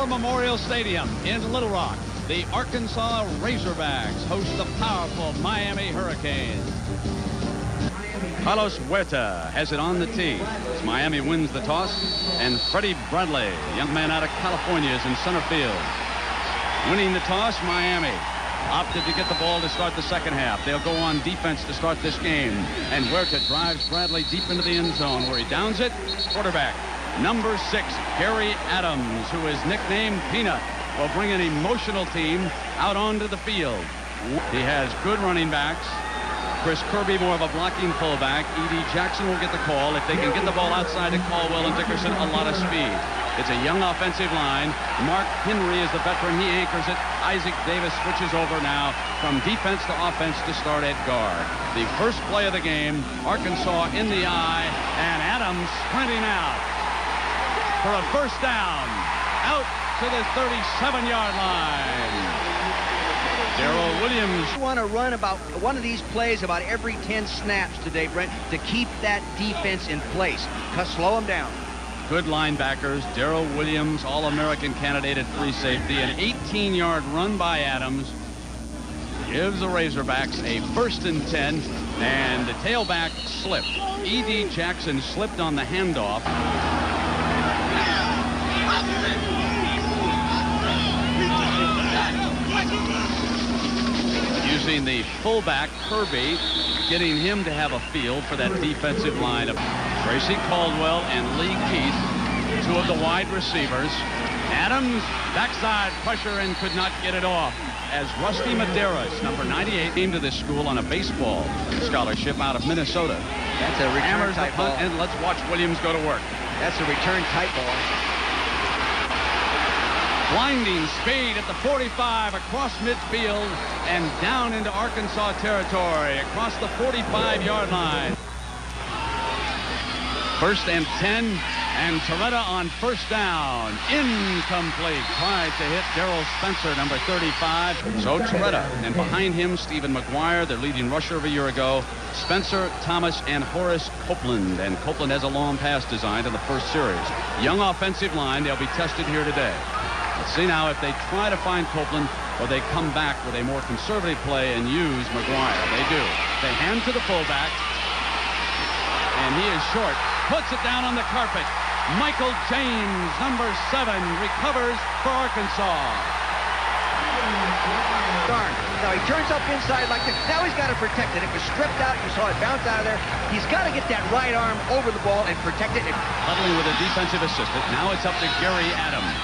War Memorial Stadium in Little Rock, the Arkansas Razorbacks host the powerful Miami Hurricanes. Carlos Huerta has it on the tee as Miami wins the toss, and Freddie Bradley, young man out of California, is in center field. Winning the toss, Miami opted to get the ball to start the second half. They'll go on defense to start this game, and Huerta drives Bradley deep into the end zone where he downs it. Quarterback number 6, Gary Adams, who is nicknamed Peanut, will bring an emotional team out onto the field. He has good running backs. Chris Kirby, more of a blocking fullback. E.D. Jackson will get the call. If they can get the ball outside to Caldwell and Dickerson, a lot of speed. It's a young offensive line. Mark Henry is the veteran. He anchors it. Isaac Davis switches over now from defense to offense to start at guard. The first play of the game, Arkansas in the eye, and Adams sprinting out for a first down. Out to the 37-yard line. Darrell Williams. You want to run about one of these plays about every 10 snaps today, Brent, to keep that defense in place. Slow them down. Good linebackers. Darrell Williams, All-American candidate at free safety. An 18-yard run by Adams gives the Razorbacks a 1st and 10, and the tailback slipped. E.D. Jackson slipped on the handoff. Using the fullback, Kirby, getting him to have a feel for that defensive line of Tracy Caldwell and Lee Keith, 2 of the wide receivers. Adams, backside pressure, and could not get it off as Rusty Medeiros, number 98, came to this school on a baseball scholarship out of Minnesota. That's a return tight ball. And let's watch Williams go to work. That's a return tight ball. Blinding speed at the 45 across midfield and down into Arkansas territory across the 45-yard line. 1st and 10, and Toretta on first down. Incomplete. Tried to hit Darrell Spencer, number 35. So Toretta, and behind him, Stephen McGuire, their leading rusher of a year ago. Spencer, Thomas, and Horace Copeland. And Copeland has a long pass designed in the first series. Young offensive line. They'll be tested here today. Let's see now if they try to find Copeland or they come back with a more conservative play and use McGuire. They do. They hand to the fullback, and he is short. Puts it down on the carpet. Michael James, number 7, recovers for Arkansas. Darn. Now he turns up inside like this. Now he's got to protect it. It was stripped out. You saw it bounce out of there. He's got to get that right arm over the ball and protect it. Huddling with a defensive assistant. Now it's up to Gary Adams.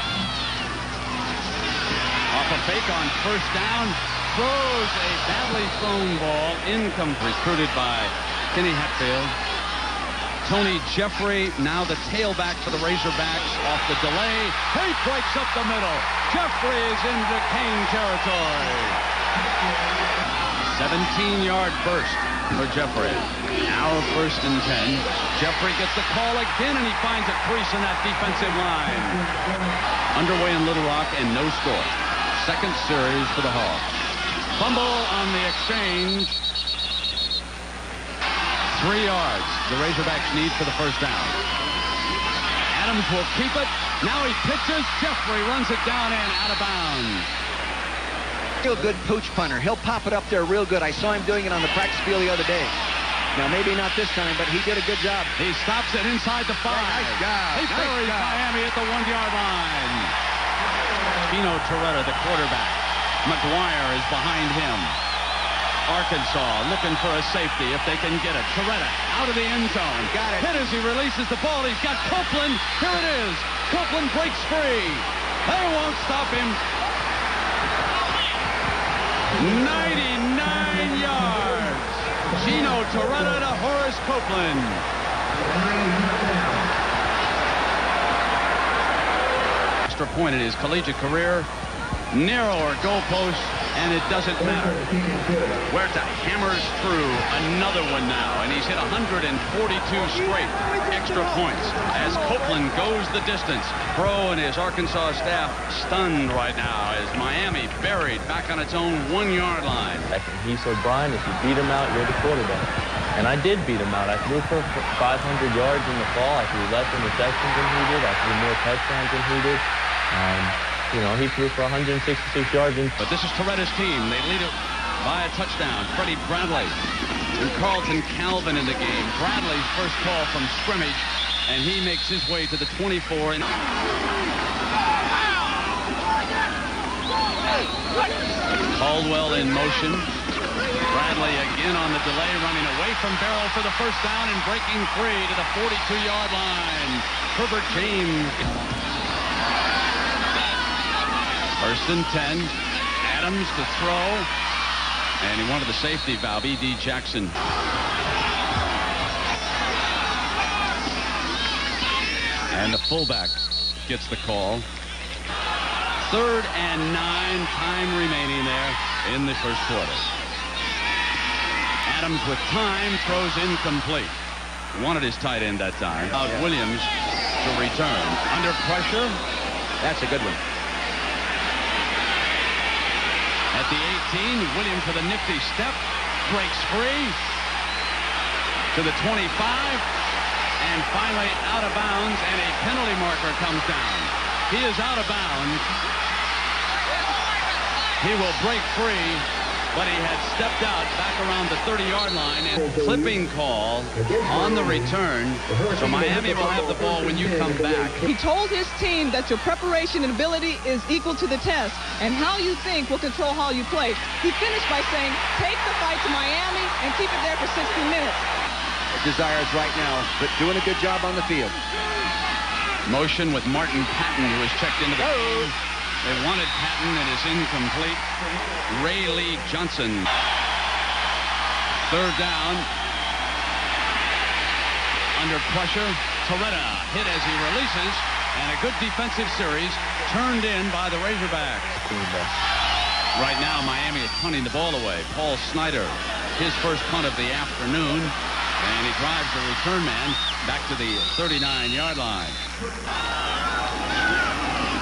Off a fake on first down, throws a badly thrown ball, incomplete, recruited by Kenny Hatfield. Tony Jeffrey, now the tailback for the Razorbacks, off the delay. He breaks up the middle. Jeffrey is into Kane territory. 17-yard burst for Jeffrey. Now 1st and 10. Jeffrey gets the call again, and he finds a crease in that defensive line. Underway in Little Rock, and no score. Second series for the Hawks. Fumble on the exchange. 3 yards the Razorbacks need for the first down. Adams will keep it. Now he pitches. Jeffrey runs it down and out of bounds. Real good pooch punter. He'll pop it up there real good. I saw him doing it on the practice field the other day. Now, maybe not this time, but he did a good job. He stops it inside the 5. Nice job. He buries Miami at the 1-yard line. Pino Toretta, the quarterback. McGuire is behind him. Arkansas looking for a safety if they can get it. Toretta out of the end zone. Got it. Hit as he releases the ball. He's got Copeland. Here it is. Copeland breaks free. They won't stop him. 99 yards. Gino Toretta to Horace Copeland. Extra point in his collegiate career. Narrower goalpost, and it doesn't matter. Huerta hammers through another one now, and he's hit 142 straight extra points as Copeland goes the distance. Pro and his Arkansas staff stunned right now as Miami buried back on its own 1-yard line. He said, Brian, if you beat him out, you're the quarterback. And I did beat him out. I threw for 500 yards in the fall. I threw less interceptions than he did. I threw more touchdowns than he did. You know, he threw for 166 yards. But this is Toretta's team. They lead it by a touchdown. Freddie Bradley and Carlton Calvin in the game. Bradley's first call from scrimmage, and he makes his way to the 24. Caldwell in motion. Bradley again on the delay, running away from Barrow for the first down and breaking free to the 42-yard line. Herbert James. First and 10. Adams to throw. And he wanted the safety valve. E.D. Jackson. And the fullback gets the call. 3rd and 9. Time remaining there in the first quarter. Adams with time, throws incomplete. Wanted his tight end that time. Williams to return. Under pressure. That's a good one. At the 18, Williams with a nifty step. Breaks free. To the 25. And finally out of bounds, and a penalty marker comes down. He is out of bounds. He will break free, but he had stepped out back around the 30-yard line, and clipping call on the return. So Miami will have the ball when you come back. He told his team that your preparation and ability is equal to the test, and how you think will control how you play. He finished by saying, take the fight to Miami and keep it there for 60 minutes. Desires right now, but doing a good job on the field. Motion with Martin Patton, who has checked into the game. They wanted Patton, and is incomplete. Ray Lee Johnson. 3rd down. Under pressure. Toretta hit as he releases. And a good defensive series turned in by the Razorbacks. Right now, Miami is punting the ball away. Paul Snyder, his first punt of the afternoon. And he drives the return man back to the 39-yard line.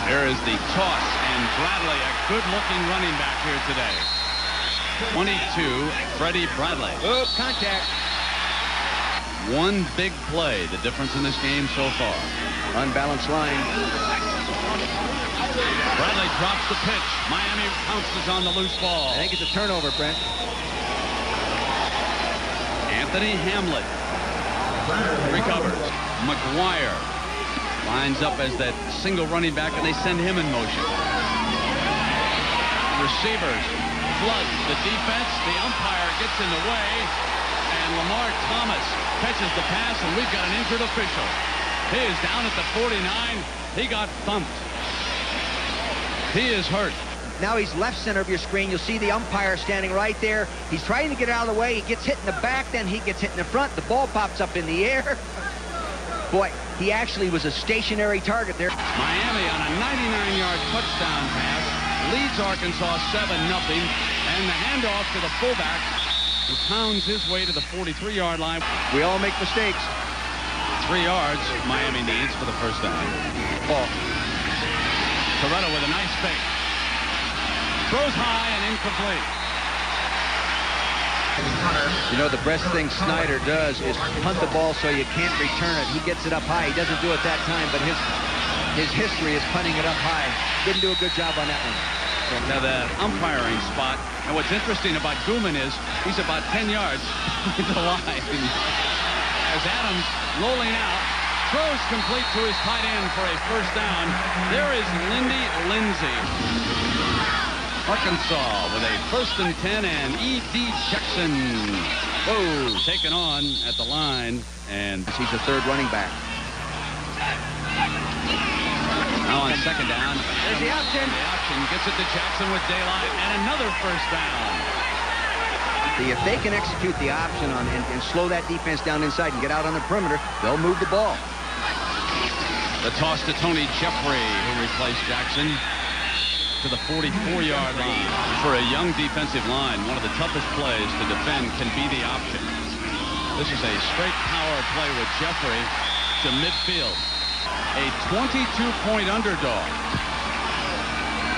There is the toss, and Bradley, a good-looking running back here today. 22, Freddie Bradley. Oh, contact. One big play, the difference in this game so far. Unbalanced line. Bradley drops the pitch. Miami pounces on the loose ball. I think it's a turnover, Brent. Anthony Hamlet recovers. McGuire lines up as that single running back, and they send him in motion. Receivers flood the defense. The umpire gets in the way, and Lamar Thomas catches the pass, and we've got an injured official. He is down at the 49. He got thumped. He is hurt. Now he's left center of your screen. You'll see the umpire standing right there. He's trying to get out of the way. He gets hit in the back, then he gets hit in the front. The ball pops up in the air. Boy, he actually was a stationary target there. Miami on a 99-yard touchdown pass leads Arkansas 7-0, and the handoff to the fullback, who pounds his way to the 43-yard line. We all make mistakes. 3 yards Miami needs for the first down. Ball. Toretto with a nice fake. Throws high and incomplete. You know, the best thing Snyder does is punt the ball so you can't return it. He gets it up high. He doesn't do it that time, but his history is punting it up high. Didn't do a good job on that one. Now the umpiring spot, and what's interesting about Gooman is he's about 10 yards to the line. As Adams rolling out, throws complete to his tight end for a first down. There is Lindy Lindsay. Arkansas with a 1st and 10, and E.D. Jackson. Whoa, taken on at the line, and he's a 3rd running back. Now on 2nd down. There's the option. The option gets it to Jackson with daylight, and another first down. See, if they can execute the option on and slow that defense down inside and get out on the perimeter, they'll move the ball. The toss to Tony Jeffrey, who replaced Jackson, to the 44-yard line. For a young defensive line, one of the toughest plays to defend can be the option. This is a straight power play with Jeffrey to midfield. A 22-point underdog.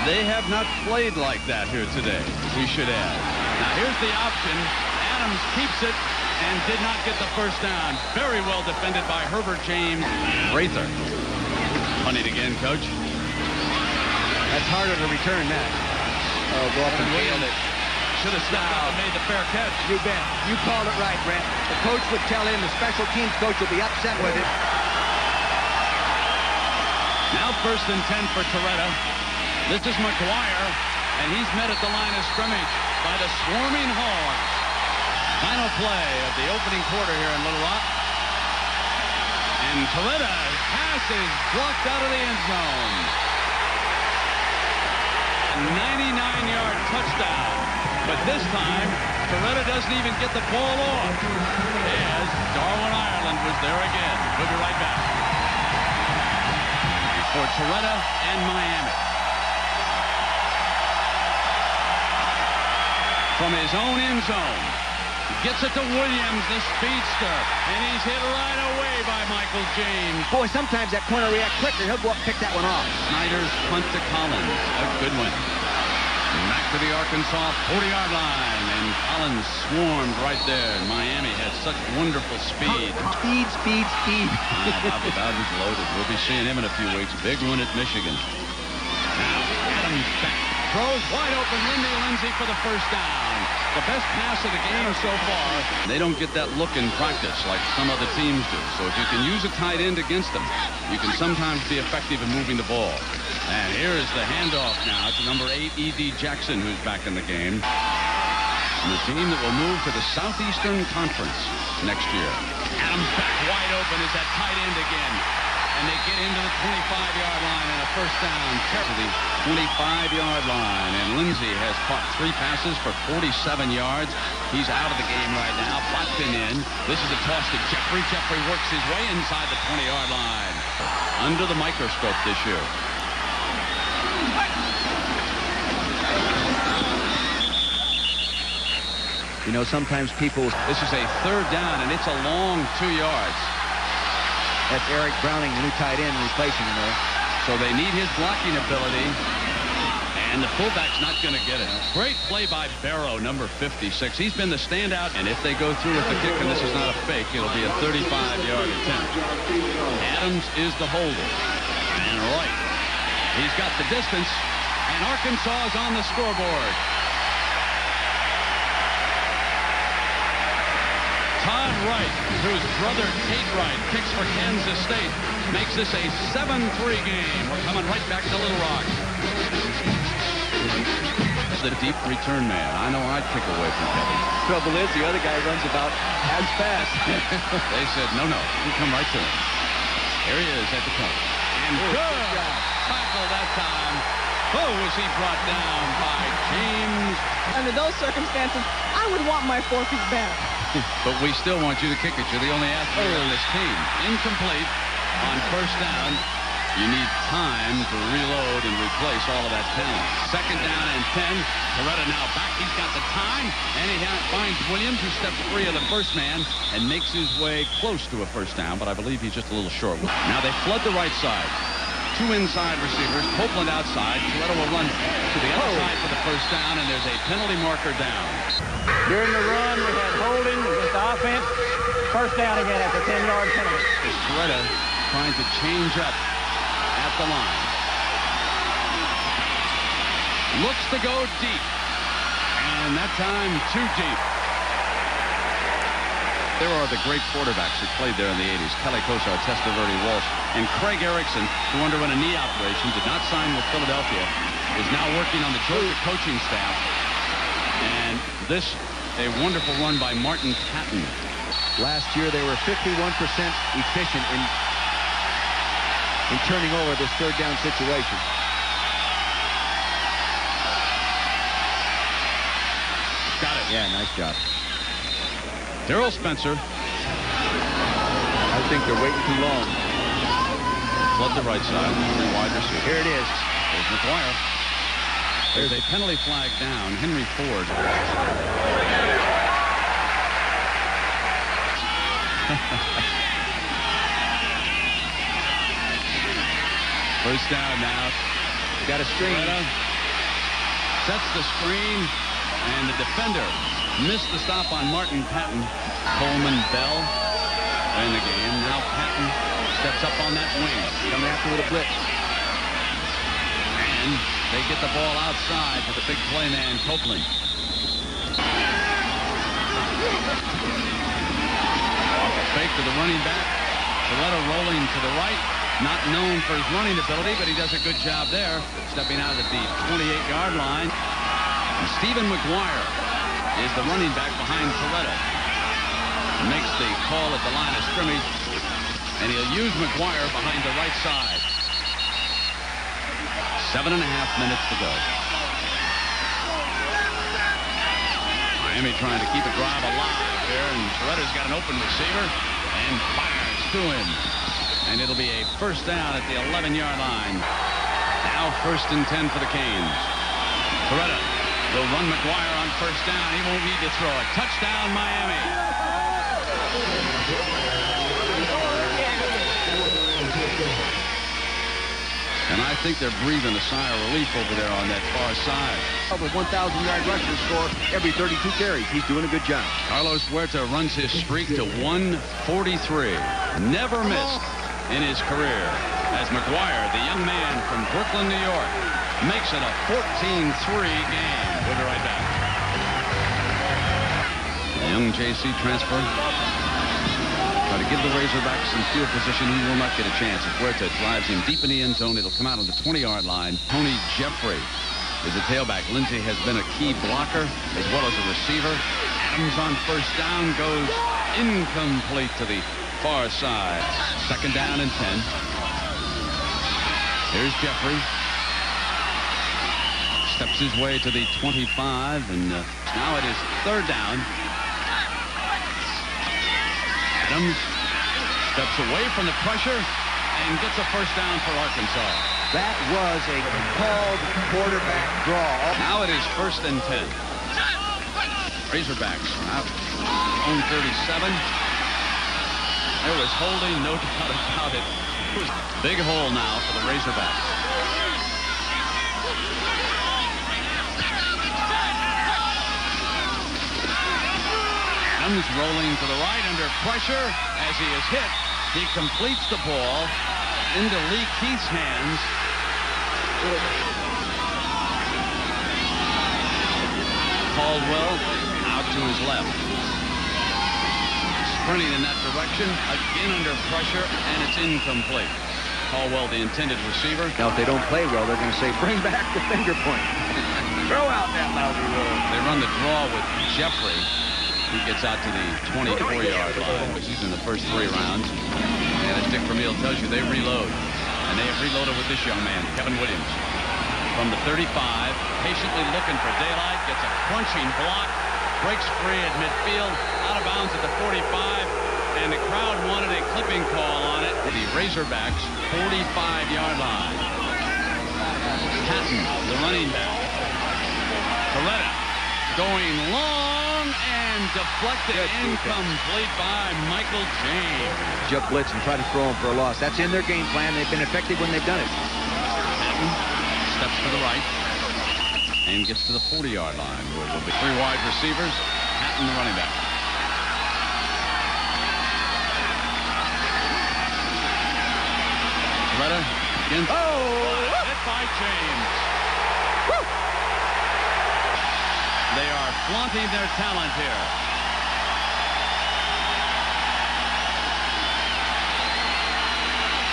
They have not played like that here today, we should add. Now here's the option. Adams keeps it and did not get the first down. Very well defended by Herbert James. Rather. Punting again, Coach. That's harder to return that. Oh, go up and field it. Should have stepped out and made the fair catch. You bet. You called it right, Brent. The coach would tell him, the special teams coach will be upset with it. Now 1st and 10 for Toretta. This is McGuire, and he's met at the line of scrimmage by the swarming Hogs. Final play of the opening quarter here in Little Rock. And Toretta's pass is blocked out of the end zone. A 99-yard touchdown. But this time, Toretta doesn't even get the ball off. As Darwin Ireland was there again. We'll be right back. For Toretta and Miami. From his own end zone. Gets it to Williams, the speedster. And he's hit right away by Michael James. Boy, sometimes that corner react quicker. He'll go up and pick that one off. Snyder's punt to Collins. A good one. Back to the Arkansas 40-yard line. And Collins swarmed right there. And Miami has such wonderful speed. Speed. Bobby Bowden's loaded. We'll be seeing him in a few weeks. Big one at Michigan. Now Adams back. Throws wide open. Lindsey for the first down. The best pass of the game so far. They don't get that look in practice like some other teams do. So if you can use a tight end against them, you can sometimes be effective in moving the ball. And here is the handoff now to number 8, E.D. Jackson, who's back in the game. And the team that will move to the Southeastern Conference next year. Adams back wide open is that tight end again. And they get into the 25-yard line and a first down. To the 25-yard line. And Lindsey has caught 3 passes for 47 yards. He's out of the game right now. Botkin in. This is a toss to Jeffrey. Jeffrey works his way inside the 20-yard line. Under the microscope this year. You know, sometimes people... This is a 3rd down, and it's a long 2 yards. That's Eric Browning, the new tight end, replacing him there. So they need his blocking ability. And the fullback's not going to get it. Great play by Barrow, number 56. He's been the standout. And if they go through with the kick, and this is not a fake, it'll be a 35-yard attempt. Adams is the holder. And right. He's got the distance. And Arkansas is on the scoreboard. Todd Wright, whose brother Tate Wright kicks for Kansas State, makes this a 7-3 game. We're coming right back to Little Rock. The deep return man. I know I'd kick away from Kevin. Trouble is, the other guy runs about as fast. They said, no, you come right to him. Here he is at the point. And good tackle that time. Oh, was he brought down by James. Under those circumstances, I would want my forfeit back. But we still want you to kick it. You're the only athlete on this team. Incomplete on first down. You need time to reload and replace all of that talent. 2nd down and 10. Toretta now back. He's got the time. And he finds Williams, who steps free of the first man and makes his way close to a first down. But I believe he's just a little short. Now they flood the right side. 2 inside receivers. Copeland outside. Toretta will run to the other side for the first down. And there's a penalty marker down. During the run, we had holding against the offense. First down again after 10-yard penalty. Toretta trying to change up at the line. Looks to go deep. And that time, too deep. There are the great quarterbacks who played there in the 80s. Kelly Kosar, Testaverde, Walsh, and Craig Erickson, who underwent a knee operation, did not sign with Philadelphia, is now working on the Georgia coaching staff. And this, a wonderful run by Martin Patton. Last year, they were 51% efficient in turning over this 3rd down situation. Got it. Yeah, nice job. Darrell Spencer. I think they're waiting too long. Flood the right side. 3 wide receiver. Here it is. There's McGuire. There's a penalty flag down. Henry Ford. First down now. Got a screen. Sets the screen, and the defender missed the stop on Martin Patton. Coleman Bell in the game. Now Patton steps up on that wing. Coming after with a blitz. And They get the ball outside to the big play man, Copeland. Off a fake to the running back. Coletta rolling to the right. Not known for his running ability, but he does a good job there. Stepping out at the 28-yard line. And Stephen McGuire is the running back behind Coletta. Makes the call at the line of scrimmage. And he'll use McGuire behind the right side. 7.5 minutes to go. Miami trying to keep a drive alive here, and Coletta's got an open receiver and fires to him. And it'll be a first down at the 11-yard line. Now 1st and 10 for the Canes. Coletta will run McGuire on first down. He won't need to throw it. Touchdown, Miami. And I think they're breathing a sigh of relief over there on that far side. Over 1,000-yard rushing score every 32 carries. He's doing a good job. Carlos Huerta runs his streak to 143. Never missed in his career as McGuire, the young man from Brooklyn, New York, makes it a 14-3 game. We'll be right back. The young JC transfer. Try to give the Razorbacks some field position. He will not get a chance. If Huerta drives him deep in the end zone, it'll come out on the 20-yard line. Tony Jeffrey is a tailback. Lindsey has been a key blocker as well as a receiver. Adams on first down goes incomplete to the far side. 2nd down and 10. Here's Jeffrey. Steps his way to the 25, and now it is 3rd down. Adams steps away from the pressure and gets a first down for Arkansas. That was a called quarterback draw. Now it is 1st and 10. Razorbacks out on 37. There was holding, no doubt about it. Big hole now for the Razorbacks. Adams rolling to the right under pressure as he is hit. He completes the ball into Lee Keith's hands. Caldwell out to his left. Sprinting in that direction, again under pressure, and it's incomplete. Caldwell, the intended receiver. Now, if they don't play well, they're going to say, bring back the finger point. Throw out that lousy roll. They run the draw with Jeffrey. He gets out to the 24-yard line, which is in the first 3 rounds. And as Dick Vermeil tells you, they reload. And they have reloaded with this young man, Kevin Williams. From the 35, patiently looking for daylight, gets a crunching block, breaks free at midfield, out of bounds at the 45, and the crowd wanted a clipping call on it. The Razorbacks 45-yard line. Patton, the running back. Coletta going long and deflected, incomplete by Michael James. Jump blitz and try to throw him for a loss. That's in their game plan. They've been effective when they've done it. Patton steps to the right and gets to the 40-yard line, where there'll be 3 wide receivers. Patton, the running back. Coletta against. Hit by James. Woo! They are flaunting their talent here.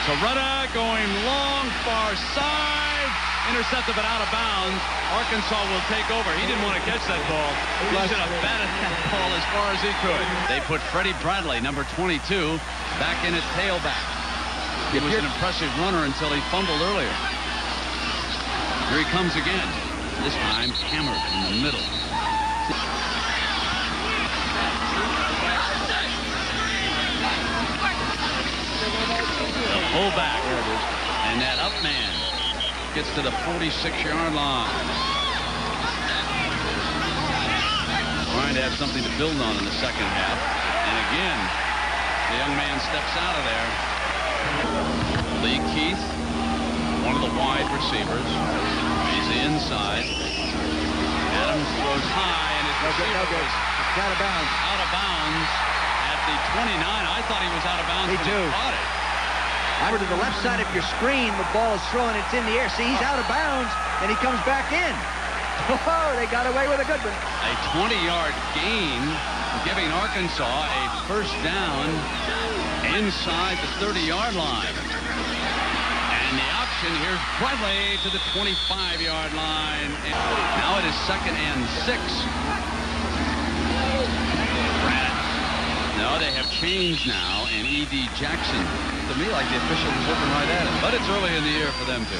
Coletta going long, far side. Intercepted but out of bounds. Arkansas will take over. He didn't want to catch that ball. He should have batted that ball as far as he could. They put Freddie Bradley, number 22, back in at tailback. He was an impressive runner until he fumbled earlier. Here he comes again. This time hammered in the middle. The fullback. There it is. And that up man gets to the 46-yard line. Trying to have something to build on in the second half. And again, the young man steps out of there. Lee Keith, one of the wide receivers. He's the inside. Adams throws high, and his receiver goes out of bounds. Out of bounds at the 29. I thought he was out of bounds. Me too. He caught it. Over to the left side of your screen, the ball is thrown, it's in the air. See, he's out of bounds, and he comes back in. Oh, they got away with a good one. A 20-yard gain, giving Arkansas a first down inside the 30-yard line. And the option, here's Bradley to the 25-yard line. And now it is 2nd and 6. No, they have changed now, and E.D. Jackson, to me, like the official was looking right at him. But it's early in the year for them, too.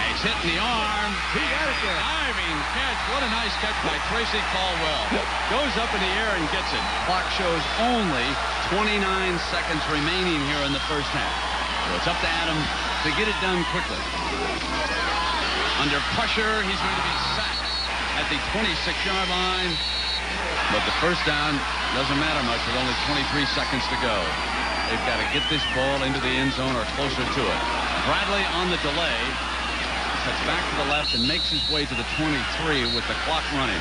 He's hitting the arm. He got it there. Diving catch. What a nice catch by Tracy Caldwell. Goes up in the air and gets it. Clock shows only 29 seconds remaining here in the first half. So it's up to Adams to get it done quickly. Under pressure, he's going to be sacked at the 26-yard line. But the first down doesn't matter much with only 23 seconds to go. They've got to get this ball into the end zone or closer to it. Bradley on the delay. Cuts back to the left and makes his way to the 23 with the clock running.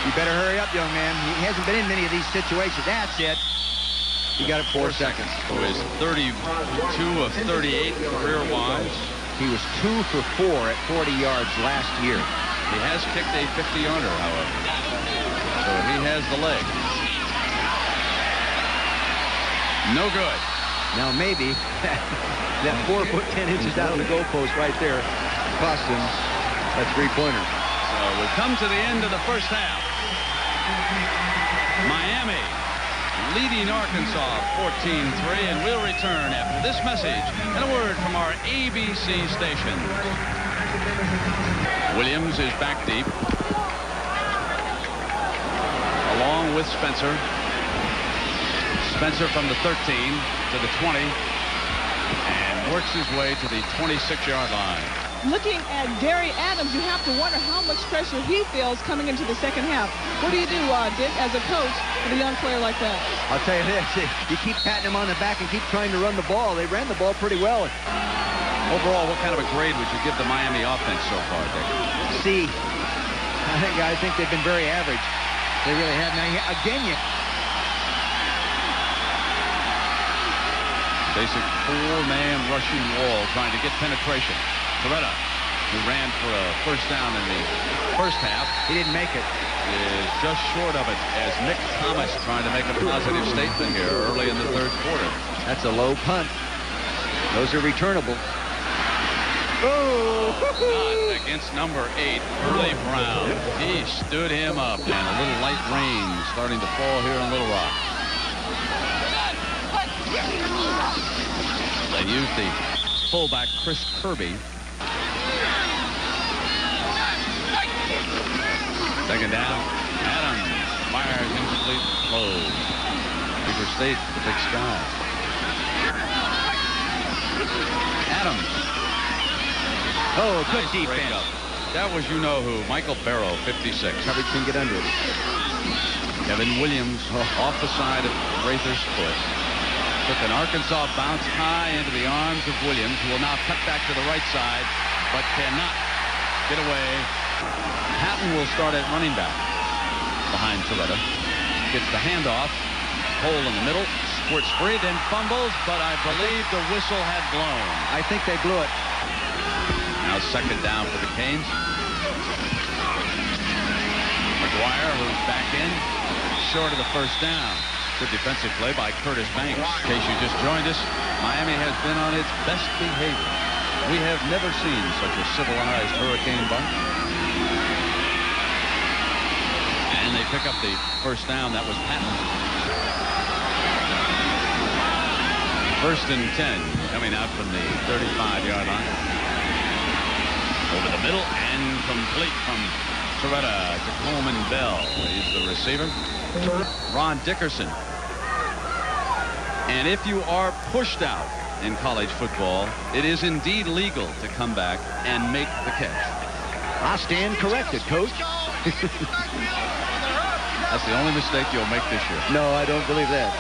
You better hurry up, young man. He hasn't been in many of these situations. That's it. You got it 4 seconds. Who is 32 of 38 career-wise. He was 2 for 4 at 40 yards last year. He has kicked a 50-yarder, however. So he has the leg. No good. Now maybe that 4 foot 10 inches out of the goalpost right there cost him that 3-pointer. So we come to the end of the first half. Miami leading Arkansas 14-3, and we'll return after this message and a word from our ABC station. Williams is back deep, along with Spencer. Spencer from the 13 to the 20 and works his way to the 26-yard line. Looking at Gary Adams, you have to wonder how much pressure he feels coming into the second half. What do you do, Dick, as a coach with a young player like that? I'll tell you this, you keep patting him on the back and keep trying to run the ball. They ran the ball pretty well. Overall, what kind of a grade would you give the Miami offense so far, Dick? C. I think they've been very average. They really have. Now, again, basic 4-man rushing wall trying to get penetration. Coretta, who ran for a first down in the first half. He didn't make it. Is just short of it as Mick Thomas trying to make a positive statement here early in the third quarter. That's a low punt. Those are returnable. Oh! Not against number 8, Burley Brown. He stood him up, and a little light rain starting to fall here in Little Rock. They used the fullback Chris Kirby. Second down. Adams fires incomplete, close. Weaver State, the Big Sky. Adams. Oh, good Nice defense. breakup. That was you-know-who, Michael Barrow, 56. Coverage can get under it. Kevin Williams off the side of Rather's foot. Took an Arkansas bounce high into the arms of Williams, who will now cut back to the right side, but cannot get away. Patton will start at running back behind Coretta. Gets the handoff. Hole in the middle. Squirts free, then fumbles, but I believe the whistle had blown. I think they blew it. Now second down for the Canes. McGuire, who's back in, short of the first down. Good defensive play by Curtis Banks. In case you just joined us, Miami has been on its best behavior. We have never seen such a civilized hurricane bunch. And they pick up the first down. That was Patton. First and 10 coming out from the 35-yard line. Over the middle and complete from Coretta to Coleman Bell. He's the receiver. Ron Dickerson. And if you are pushed out in college football, it is indeed legal to come back and make the catch. I stand corrected, Coach. That's the only mistake you'll make this year. No, I don't believe that.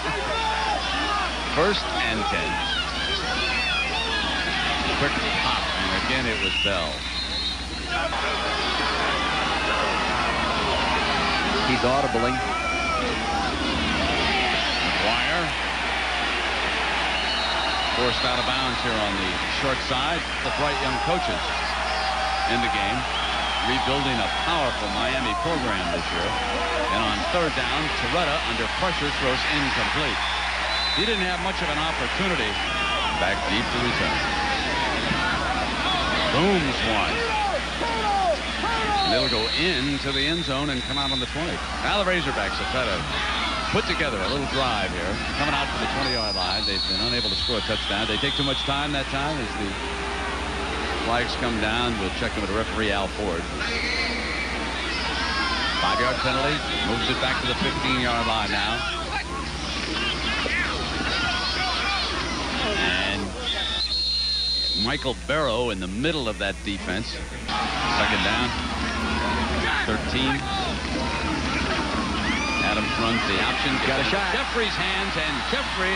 First and 10. Quick pop, and again it was Bell. He's audibling. McGuire. Forced out of bounds here on the short side. The bright young coaches in the game, rebuilding a powerful Miami program this year. And on third down, Toretta under pressure throws incomplete. He didn't have much of an opportunity. Back deep to return. Booms one. And it'll go into the end zone and come out on the 20. Now the Razorbacks will try to put together a little drive here. Coming out to the 20-yard line. They've been unable to score a touchdown. They take too much time that time as the flags come down. We'll check them with the referee, Al Ford. 5-yard penalty. Moves it back to the 15-yard line now. And Michael Barrow in the middle of that defense. Second down. 13. Adams runs the option. Got a shot. Jeffrey's hands, and Jeffrey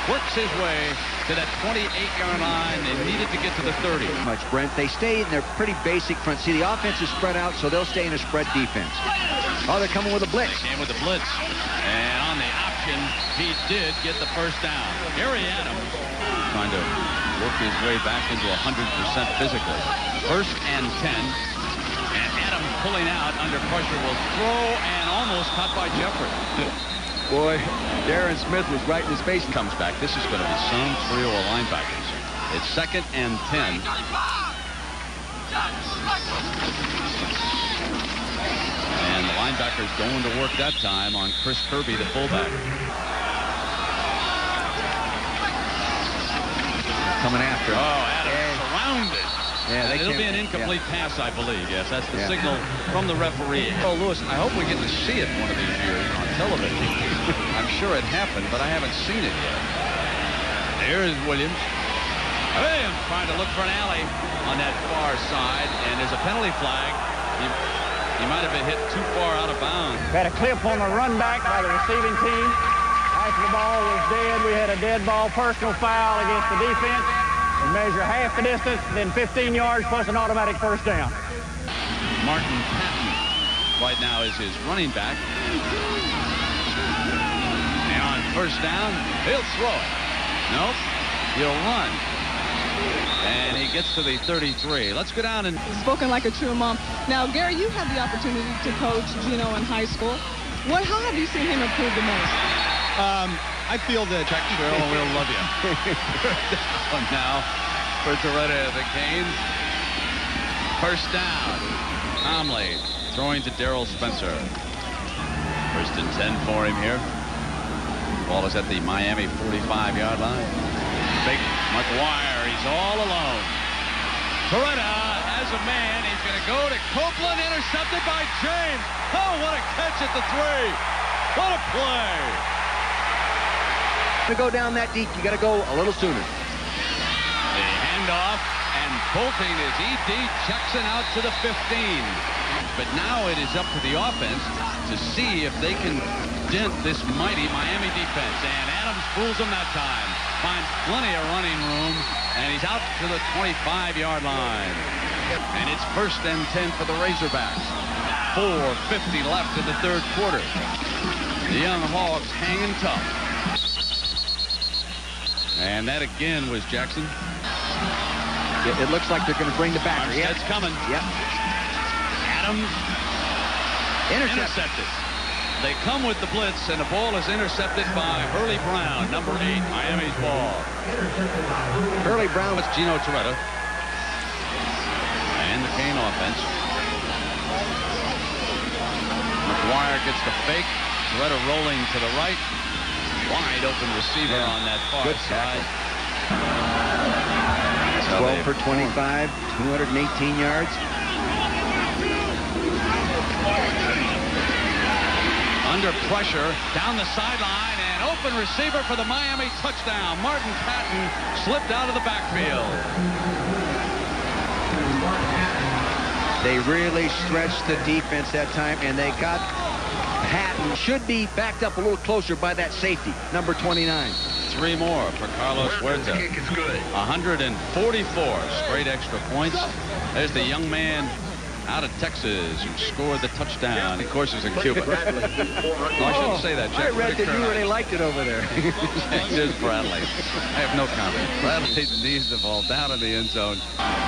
works his way to that 28-yard line. They needed to get to the 30. Much, Brent. They stay in their pretty basic front. See, the offense is spread out, so they'll stay in a spread defense. Oh, they're coming with a blitz. They came with the blitz. And on the option, he did get the first down. Gary Adams trying to work his way back into 100% physically. First and 10. And Adams pulling out under pressure will throw and almost caught by Jeffrey. Boy, Darren Smith was right in his face. Comes back. This is going to be some trio of linebackers. It's second and 10. And the linebacker's going to work that time on Chris Kirby, the fullback. Coming after him. Oh, Adams surrounded. Yeah, it'll be an incomplete pass, I believe. Yes, that's the signal from the referee. Oh, Lewis, I hope we get to see it one of these years on television. I'm sure it happened, but I haven't seen it yet. There's Williams. Williams trying to look for an alley on that far side, and there's a penalty flag. He might have been hit too far out of bounds. We had a clip on the run back by the receiving team. After the ball was dead, we had a dead ball personal foul against the defense. We measure half the distance, then 15 yards plus an automatic first down. Martin Patton right now is his running back. And on first down, he'll throw it. Nope, he'll run. And he gets to the 33. Let's go down and... Spoken like a true mom. Now, Gary, you had the opportunity to coach Gino in high school. How have you seen him improve the most? I feel that Check drill, and we'll love you. One now for Toretta of the Canes. First down. Conley throwing to Darrell Spencer. First and 10 for him here. Ball is at the Miami 45-yard line. Big McGuire, he's all alone. Toretta as a man, he's going to go to Copeland, intercepted by James. Oh, what a catch at the 3. What a play. To go down that deep, you got to go a little sooner. The handoff, and bolting is E.D. Jackson out to the 15. But now it is up to the offense to see if they can dent this mighty Miami defense. And Adams fools them that time. Finds plenty of running room, and he's out to the 25-yard line. And it's first and 10 for the Razorbacks. 4:50 left in the third quarter. The young Hogs hanging tough. And that again was Jackson. It looks like they're going to bring the back. Armstead's coming. Yep. Adams intercepted. They come with the blitz, and the ball is intercepted by Hurley Brown, number 8, Miami's ball. Hurley Brown with Gino Toretta. And the Cane offense. McGuire gets the fake. Toretta rolling to the right. Wide open receiver on that far side. 12 for 25, 218 yards. Under pressure, down the sideline, and open receiver for the Miami touchdown. Martin Patton slipped out of the backfield. They really stretched the defense that time, and they got Patton. Should be backed up a little closer by that safety, number 29. 3 more for Carlos Huerta. 144 straight extra points. There's the young man out of Texas, who scored the touchdown. Of course, it's in Cuba. No, I shouldn't say that, Jeff. I read that you really liked it over there. It is Bradley. I have no comment. Bradley's knees the ball down in the end zone.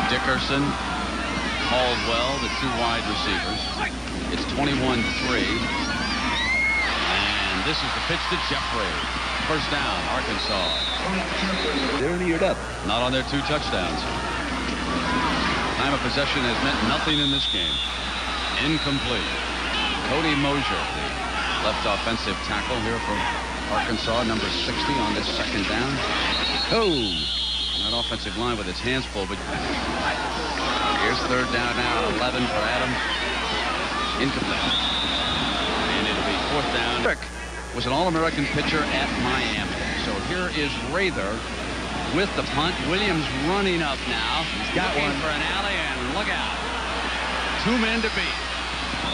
Dickerson, Caldwell, the two wide receivers. It's 21-3. And this is the pitch to Jeffrey. First down, Arkansas. They're neared up. Not on their 2 touchdowns. Time of possession has meant nothing in this game. Incomplete. Cody Mosier, the left offensive tackle here from Arkansas, number 60 on this second down. Oh! That offensive line with its hands full, but here's third down now, 11 for Adams. Incomplete. And it'll be fourth down. Rick was an All-American pitcher at Miami. So here is Rather with the punt. Williams running up now. He's got one for an alley, and look out. 2 men to beat.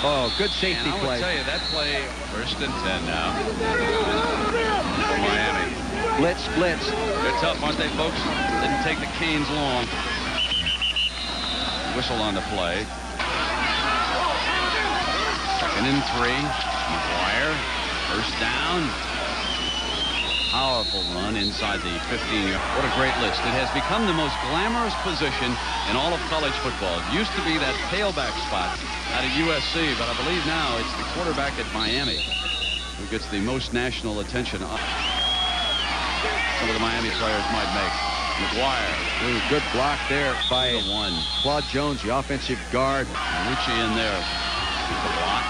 Oh, good safety play. And I would tell you, that play, 1st and 10 now. Miami. Blitz. They're tough, aren't they, folks? Didn't take the Canes long. Whistle on the play. 2nd and 3. McGuire. First down. Powerful run inside the 15-yard. What a great list. It has become the most glamorous position in all of college football. It used to be that tailback spot out of USC, but I believe now it's the quarterback at Miami who gets the most national attention. Some of the Miami players might make. McGuire. Ooh, good block there by one. Claude Jones, the offensive guard. Ritchie in there. The block.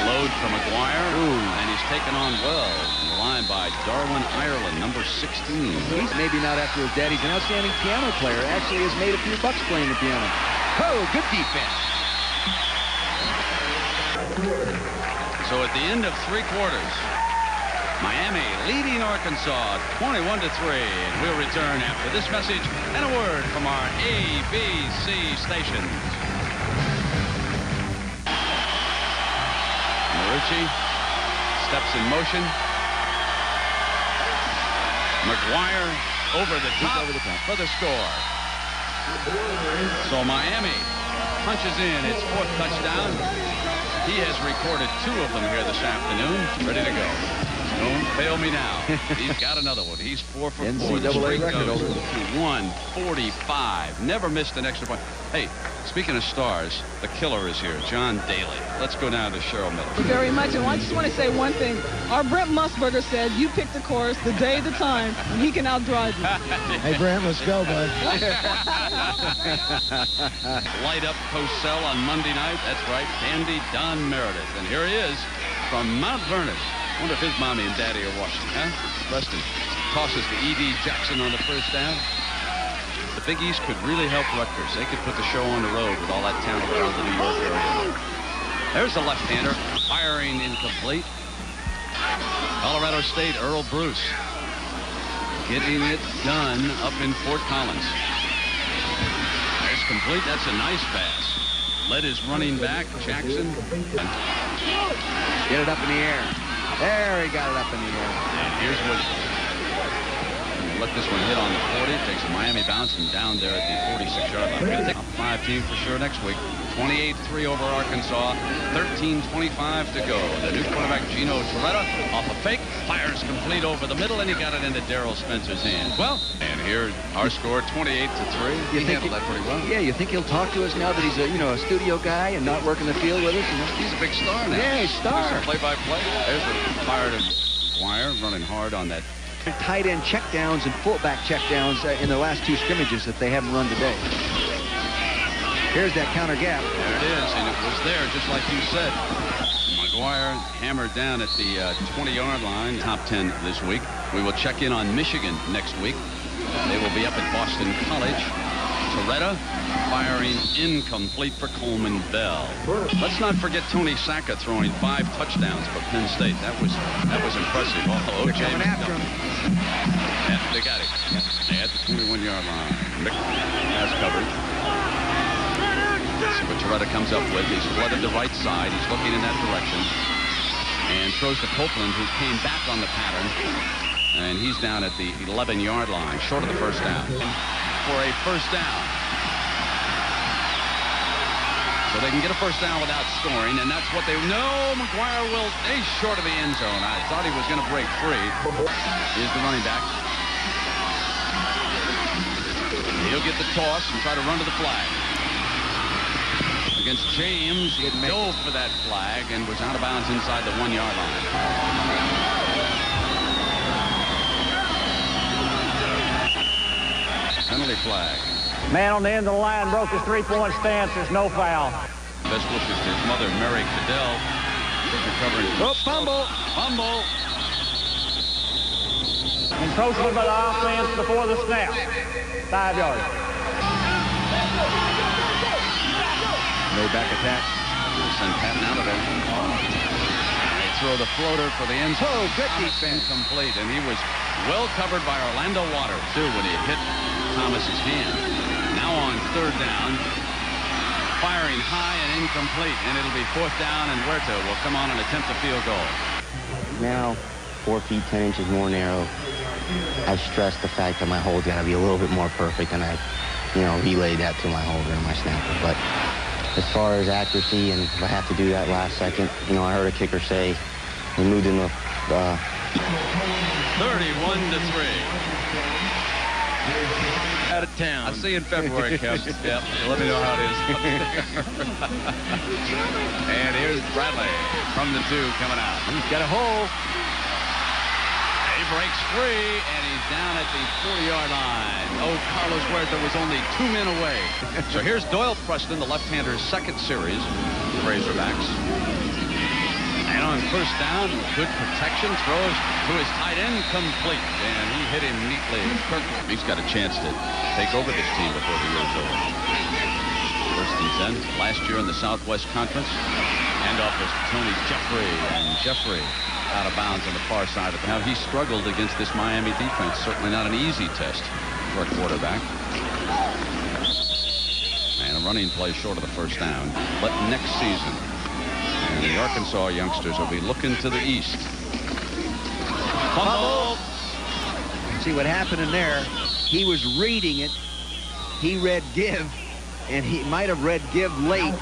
Load from McGuire. And he's taken on well. The line by Darwin Ireland, number 16. He's maybe not after his dad. He's an outstanding piano player. Actually has made a few bucks playing the piano. Oh, good defense. So at the end of 3 quarters, Miami leading Arkansas 21-3. And we'll return after this message and a word from our ABC stations. Ritchie steps in motion. McGuire over the top for the score. So Miami punches in its 4th touchdown. He has recorded 2 of them here this afternoon. Ready to go. Don't fail me now. He's got another one. He's 4 for 4. NCAA record over 145. Never missed an extra point. Hey, speaking of stars, the killer is here, John Daly. Let's go down to Cheryl Miller. Very much. And I just want to say one thing. Our Brent Musburger said, you pick the course, the day, the time, and he can outdrive you. Hey, Brent, let's go, bud. Light up Cosell on Monday night. That's right, Dandy Don Meredith. And here he is from Mount Vernon. Wonder if his mommy and daddy are watching, huh? Preston tosses to E.D. Jackson on the first down. The Big East could really help Rutgers. They could put the show on the road with all that talent around the New York area. There's the left-hander, firing incomplete. Colorado State, Earl Bruce, getting it done up in Fort Collins. There's complete. That's a nice pass. Led his running back, Jackson. Get it up in the air. There, he got it up in the air. And here's Williams. Let this one hit on the 40. Takes a Miami bounce and down there at the 46-yard line. Going to take a 5 team for sure next week. 28-3 over Arkansas. 13:25 to go. The new quarterback, Gino Torretta, off a fake. Fires complete over the middle, and he got it into Darrell Spencer's hands. Well, and here our score, 28-3. He handled that pretty well. Yeah, you think he'll talk to us now that he's a studio guy and not working the field with us? He's a big star now. Yeah, he's a star. Play-by-play. There's a fire to McGuire, running hard on that. Tight end checkdowns and fullback checkdowns in the last 2 scrimmages that they haven't run today. Here's that counter gap. There it is, and it was there, just like you said. McGuire hammered down at the 20-yard line. Top 10 this week. We will check in on Michigan next week. They will be up at Boston College. Torretta firing incomplete for Coleman Bell. Let's not forget Tony Sacca throwing 5 touchdowns for Penn State. That was impressive. Oh, they're coming after him. Yeah, they got it. They had the 21-yard line. Pass covered. See what Torretta comes up with. He's flooded the right side. He's looking in that direction. And throws to Copeland, who came back on the pattern. And he's down at the 11-yard line, short of the first down. for a first down. So they can get a first down without scoring, and that's what they... No, McGuire will... He's short of the end zone. I thought he was going to break free. Here's the running back. He'll get the toss and try to run to the flag. Against James, he dove for that flag and was out of bounds inside the 1-yard line. Penalty flag. Man on the end of the line broke his three-point stance. There's no foul. Best wishes to his mother, Mary Cadell. Recovering. Oh, fumble. Fumble. Encroachment by the offense before the snap. 5 yards. No back attack. Send Patton out of there. They throw the floater for the end zone. Oh, good defense. Incomplete, and he was well covered by Orlando Waters, too, when he hit Thomas's hand. Now on third down, firing high and incomplete, and it'll be fourth down, and Huerta will come on and attempt a field goal. Now, 4 feet 10 inches more narrow. I've stressed the fact that my hold's got to be a little bit more perfect, and I, relayed that to my holder and my snapper. But as far as accuracy, and if I have to do that last second, I heard a kicker say we moved in the 31-3. Out of town. I'll see you in February, Kev. Yep. Let me know how it is. And here's Bradley from the 2 coming out. He's got a hole. He breaks free, and he's down at the 40-yard line. Oh, Carlos Huerta was only 2 men away. So here's Doyle Preston, the left-hander's second series, Razorbacks. And on first down, good protection, throws to his tight end, complete. And he hit him neatly. He's got a chance to take over this team before the year's over. First and 10, last year in the Southwest Conference. Handoff was to Tony Jeffrey, and Jeffrey out of bounds on the far side of the... Now, he struggled against this Miami defense. Certainly not an easy test for a quarterback. And a running play short of the first down. But next season, and the Arkansas youngsters will be looking to the east. Fumble! See what happened in there. He was reading it. He read give, and he might have read give late.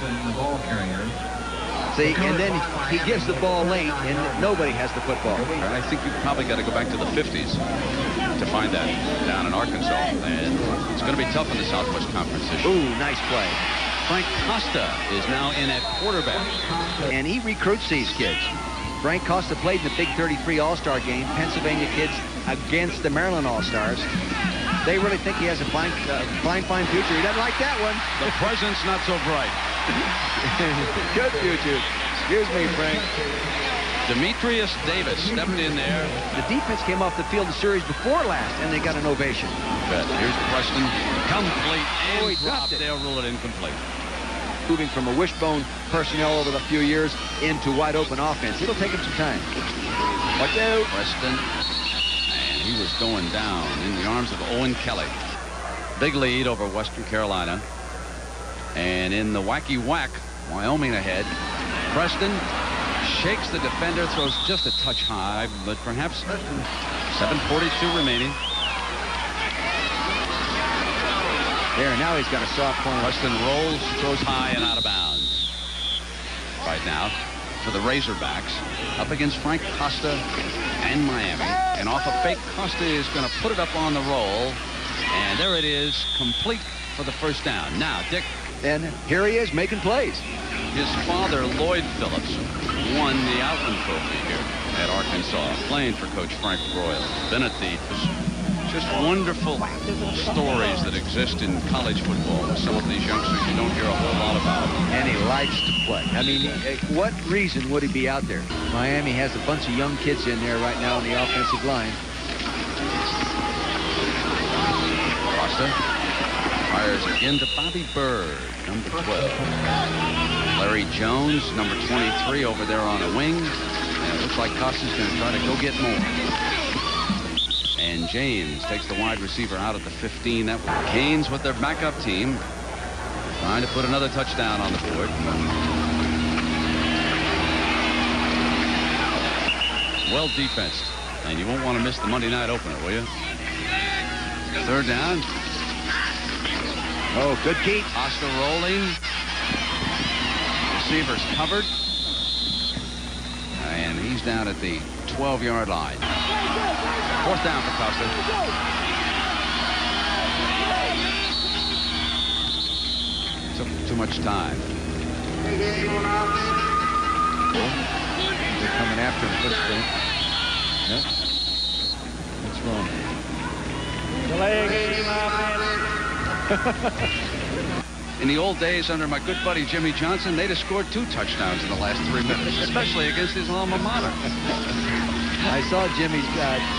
See, and then he gives the ball late, and nobody has the football. I think you've probably got to go back to the 50s to find that down in Arkansas. And it's going to be tough in the Southwest Conference this year. Ooh, nice play. Frank Costa is now in at quarterback. And he recruits these kids. Frank Costa played in the Big 33 All-Star game, Pennsylvania kids against the Maryland All-Stars. They really think he has a fine future. He doesn't like that one. The present's not so bright. Good future. Excuse me, Frank. Demetrius Davis stepped in there. The defense came off the field the series before last, and they got an ovation. But here's Preston. Complete and he dropped. dropped it. They'll rule it incomplete. Moving from a wishbone personnel over the few years into wide open offense. It'll take him some time. Watch out. Preston. And he was going down in the arms of Owen Kelly. Big lead over Western Carolina. And in the wacky whack, Wyoming ahead. Preston shakes the defender, throws just a touch high, but perhaps 7:42 remaining. There, now he's got a soft corner. Preston rolls, throws high and out of bounds. Right now for the Razorbacks, up against Frank Costa and Miami. And off a fake, Costa is going to put it up on the roll. And there it is, complete for the first down. Now, Dick. And here he is making plays. His father, Lloyd Phillips, won the Outland Trophy here at Arkansas, playing for Coach Frank Broyle. Bennett, just wonderful stories that exist in college football with some of these youngsters you don't hear a whole lot about. And he likes to play. I mean, what reason would he be out there? Miami has a bunch of young kids in there right now on the offensive line. Costa fires again to Bobby Bird, number 12. Larry Jones, number 23, over there on a wing. And it looks like Costa's going to try to go get more. And James takes the wide receiver out at the 15. That was Canes with their backup team, trying to put another touchdown on the board. Well defensed. And you won't want to miss the Monday night opener, will you? Third down. Oh, good keep. Costa rolling. Receivers covered. And he's down at the 12-yard line. 4th down for Costa. Took too much time. They're coming after him. Yep. What's wrong? Delay game offense. In the old days under my good buddy Jimmy Johnson, they'd have scored 2 touchdowns in the last 3 minutes, especially against his alma mater. I saw Jimmy's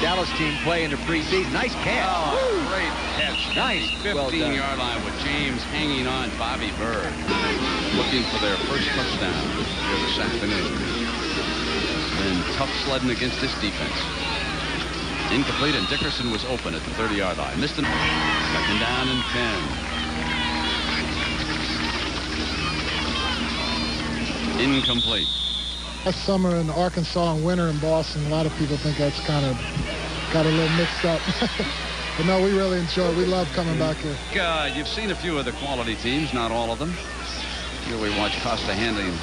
Dallas team play in the preseason. Nice catch. Oh, great catch. Nice. 15-yard line with James hanging on Bobby Bird, looking for their first touchdown here this afternoon. And tough sledding against this defense. Incomplete, and Dickerson was open at the 30-yard line. Missed him. 2nd down and 10. Incomplete. Last summer in Arkansas and winter in Boston, a lot of people think that's kind of got a little mixed up. But no, we really enjoy it. We love coming back here. You've seen a few of the quality teams, not all of them. Here we watch Costa handing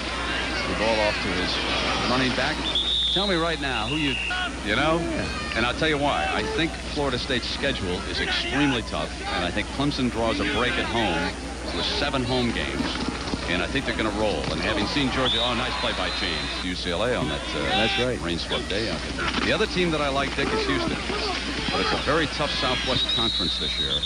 the ball off to his running back. Tell me right now who you know, and I'll tell you why. I think Florida State's schedule is extremely tough, and I think Clemson draws a break at home with 7 home games. And I think they're going to roll. And having seen Georgia, oh, nice play by James. UCLA on that that's right. rain-swept day out there. The other team that I like, Dick, is Houston. But it's a very tough Southwest Conference this year.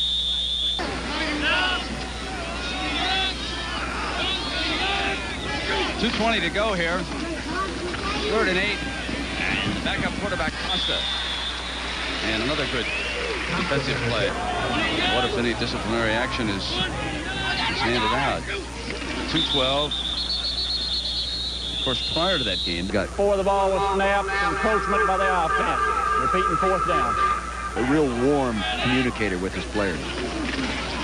.220 to go here. 3rd and 8. And the backup quarterback, Costa. And another good defensive play. What if any disciplinary action is handed out? 2:12. Of course, prior to that game, Before the ball was snapped, encroachment by the offense. Repeating 4th down. A real warm communicator with his players.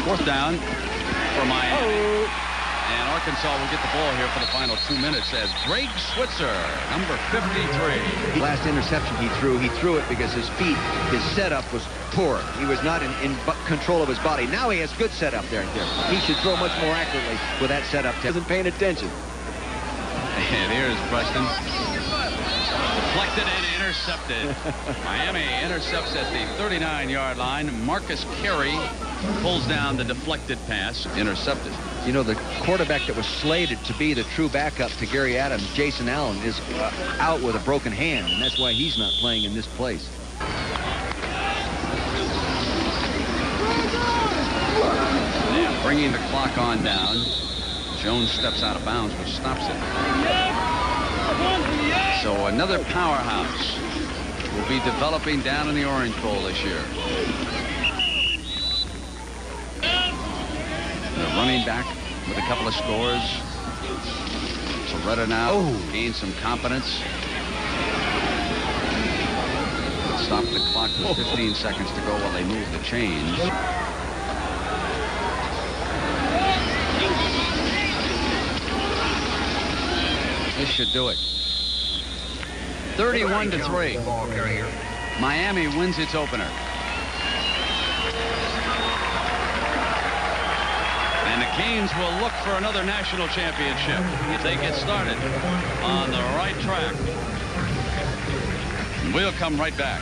4th down for Miami. And Arkansas will get the ball here for the final 2 minutes as Greg Switzer, number 53. Last interception he threw it because his feet, his setup was poor. He was not in control of his body. Now he has good setup there. He should throw much more accurately with that setup. Isn't paying attention. And here's Preston. Deflected and intercepted. Miami intercepts at the 39-yard line. Marcus Carey pulls down the deflected pass. Intercepted. You know, the quarterback that was slated to be the true backup to Gary Adams, Jason Allen, is out with a broken hand, and that's why he's not playing in this place. Yeah, bringing the clock on down. Jones steps out of bounds, which stops it. So another powerhouse will be developing down in the Orange Bowl this year. The running back with a couple of scores. Soretta now gains some confidence. Stop the clock with 15 seconds to go while they move the chains. This should do it. 31-3. Miami wins its opener. And the Canes will look for another national championship if they get started on the right track. We'll come right back.